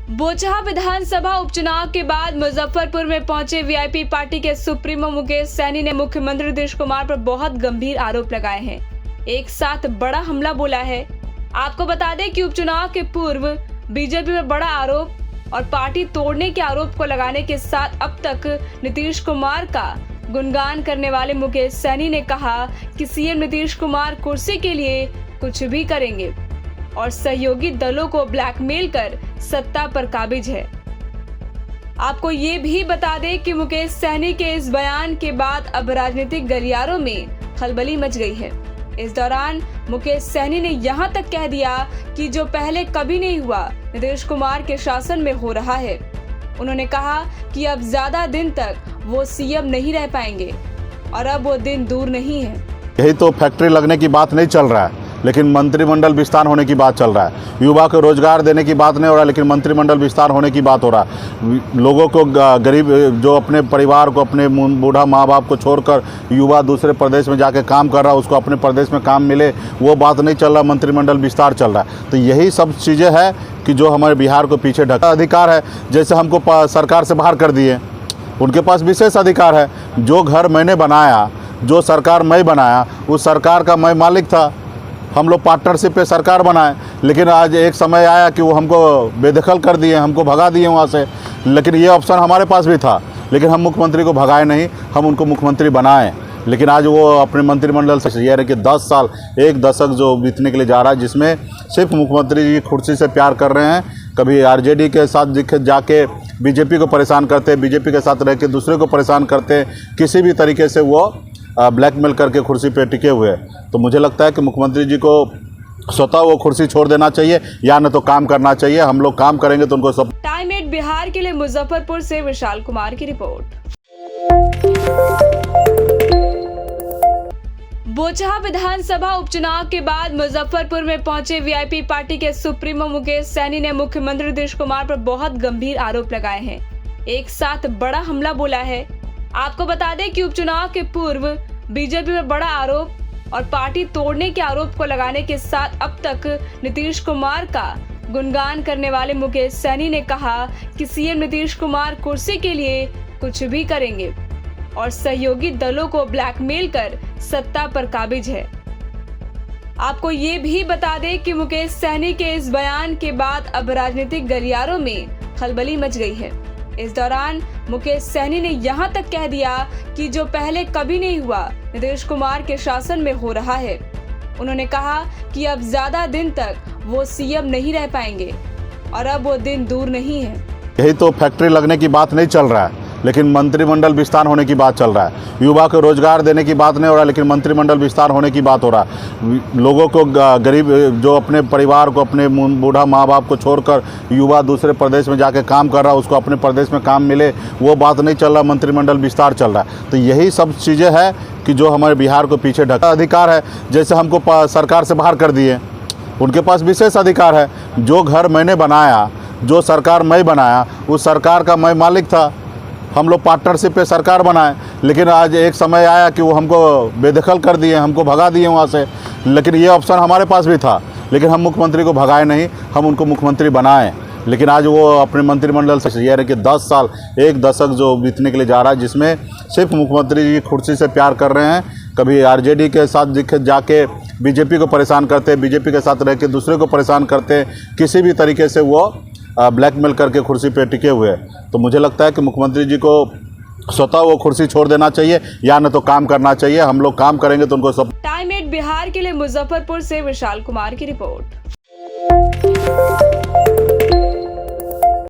बोचहा विधानसभा उपचुनाव के बाद मुजफ्फरपुर में पहुंचे वीआईपी पार्टी के सुप्रीमो मुकेश सहनी ने मुख्यमंत्री नीतीश कुमार पर बहुत गंभीर आरोप लगाए हैं। एक साथ बड़ा हमला बोला है। आपको बता दें कि उपचुनाव के पूर्व बीजेपी पर बड़ा आरोप और पार्टी तोड़ने के आरोप को लगाने के साथ अब तक नीतीश कुमार का गुणगान करने वाले मुकेश सहनी ने कहा कि सीएम नीतीश कुमार कुर्सी के लिए कुछ भी करेंगे और सहयोगी दलों को ब्लैकमेल कर सत्ता पर काबिज है। आपको ये भी बता दें कि मुकेश सहनी के इस बयान के बाद अब राजनीतिक गलियारों में खलबली मच गई है। इस दौरान मुकेश सहनी ने यहाँ तक कह दिया कि जो पहले कभी नहीं हुआ नीतीश कुमार के शासन में हो रहा है। उन्होंने कहा कि अब ज्यादा दिन तक वो सीएम नहीं रह पाएंगे और अब वो दिन दूर नहीं है। यही तो फैक्ट्री लगने की बात नहीं चल रहा है, लेकिन मंत्रिमंडल विस्तार होने की बात चल रहा है। युवा को रोजगार देने की बात नहीं हो रहा है, लेकिन मंत्रिमंडल विस्तार होने की बात हो रहा है। लोगों को गरीब जो अपने परिवार को, अपने बूढ़ा माँ बाप को छोड़कर युवा दूसरे प्रदेश में जाके काम कर रहा है, उसको अपने प्रदेश में काम मिले, वो बात नहीं चल रहा। मंत्रिमंडल विस्तार चल रहा है। तो यही सब चीज़ें हैं कि जो हमारे बिहार को पीछे ढका अधिकार है। जैसे हमको सरकार से बाहर कर दिए, उनके पास विशेष अधिकार है। जो घर मैंने बनाया, जो सरकार मैं बनाया, उस सरकार का मैं मालिक था। हम लोग पार्टनरशिप पे सरकार बनाए, लेकिन आज एक समय आया कि वो हमको बेदखल कर दिए, हमको भगा दिए वहाँ से। लेकिन ये ऑप्शन हमारे पास भी था, लेकिन हम मुख्यमंत्री को भगाए नहीं, हम उनको मुख्यमंत्री बनाए। लेकिन आज वो अपने मंत्रिमंडल से ये है कि 10 साल, एक दशक जो बीतने के लिए जा रहा है, जिसमें सिर्फ मुख्यमंत्री जी कुर्सी से प्यार कर रहे हैं। कभी आरजेडी के साथ जाके बीजेपी को परेशान करते, बीजेपी के साथ रह के दूसरे को परेशान करते, किसी भी तरीके से वो ब्लैकमेल करके कुर्सी पे टिके हुए हैं। तो मुझे लगता है कि मुख्यमंत्री जी को स्वतः वो कुर्सी छोड़ देना चाहिए या न तो काम करना चाहिए। हम लोग काम करेंगे तो उनको सब। टाइम 8 बिहार के लिए मुजफ्फरपुर से विशाल कुमार की रिपोर्ट। बोचहा विधानसभा उपचुनाव के बाद मुजफ्फरपुर में पहुंचे वीआईपी पार्टी के सुप्रीमो मुकेश सहनी ने मुख्यमंत्री नीतीश कुमार पर बहुत गंभीर आरोप लगाए हैं। एक साथ बड़ा हमला बोला है। आपको बता दें कि उपचुनाव के पूर्व बीजेपी पर बड़ा आरोप और पार्टी तोड़ने के आरोप को लगाने के साथ अब तक नीतीश कुमार का गुणगान करने वाले मुकेश सहनी ने कहा कि सीएम नीतीश कुमार कुर्सी के लिए कुछ भी करेंगे और सहयोगी दलों को ब्लैकमेल कर सत्ता पर काबिज है। आपको ये भी बता दें कि मुकेश सहनी के इस बयान के बाद अब राजनीतिक गलियारों में खलबली मच गई है। इस दौरान मुकेश सहनी ने यहाँ तक कह दिया कि जो पहले कभी नहीं हुआ नीतीश कुमार के शासन में हो रहा है। उन्होंने कहा कि अब ज्यादा दिन तक वो सीएम नहीं रह पाएंगे और अब वो दिन दूर नहीं है। यही तो फैक्ट्री लगने की बात नहीं चल रहा है, लेकिन मंत्रिमंडल विस्तार होने की बात चल रहा है। युवा को रोजगार देने की बात नहीं हो रहा है, लेकिन मंत्रिमंडल विस्तार होने की बात हो रहा है। लोगों को गरीब जो अपने परिवार को, अपने बूढ़ा माँ बाप को छोड़कर युवा दूसरे प्रदेश में जाके काम कर रहा है, उसको अपने प्रदेश में काम मिले, वो बात नहीं चल रहा। मंत्रिमंडल विस्तार चल रहा है। तो यही सब चीज़ें हैं कि जो हमारे बिहार को पीछे ढका अधिकार है। जैसे हमको सरकार से बाहर कर दिए, उनके पास विशेष अधिकार है। जो घर मैंने बनाया, जो सरकार मैं बनाया, उस सरकार का मैं मालिक था। हम लोग पार्टनरशिप पे सरकार बनाए, लेकिन आज एक समय आया कि वो हमको बेदखल कर दिए, हमको भगा दिए वहाँ से। लेकिन ये ऑप्शन हमारे पास भी था, लेकिन हम मुख्यमंत्री को भगाए नहीं, हम उनको मुख्यमंत्री बनाए। लेकिन आज वो अपने मंत्रिमंडल से ये है कि 10 साल, एक दशक जो बीतने के लिए जा रहा है, जिसमें सिर्फ मुख्यमंत्री जी कुर्सी से प्यार कर रहे हैं। कभी आरजेडी के साथ जाके बीजेपी को परेशान करते, बीजेपी के साथ रह के दूसरे को परेशान करते, किसी भी तरीके से वो ब्लैकमेल करके कुर्सी पे टिके हुए हैं। तो मुझे लगता है कि मुख्यमंत्री जी को स्वतः वो कुर्सी छोड़ देना चाहिए या न तो काम करना चाहिए। हम लोग काम करेंगे तो उनको सब। टाइम 8 बिहार के लिए मुजफ्फरपुर से विशाल कुमार की रिपोर्ट।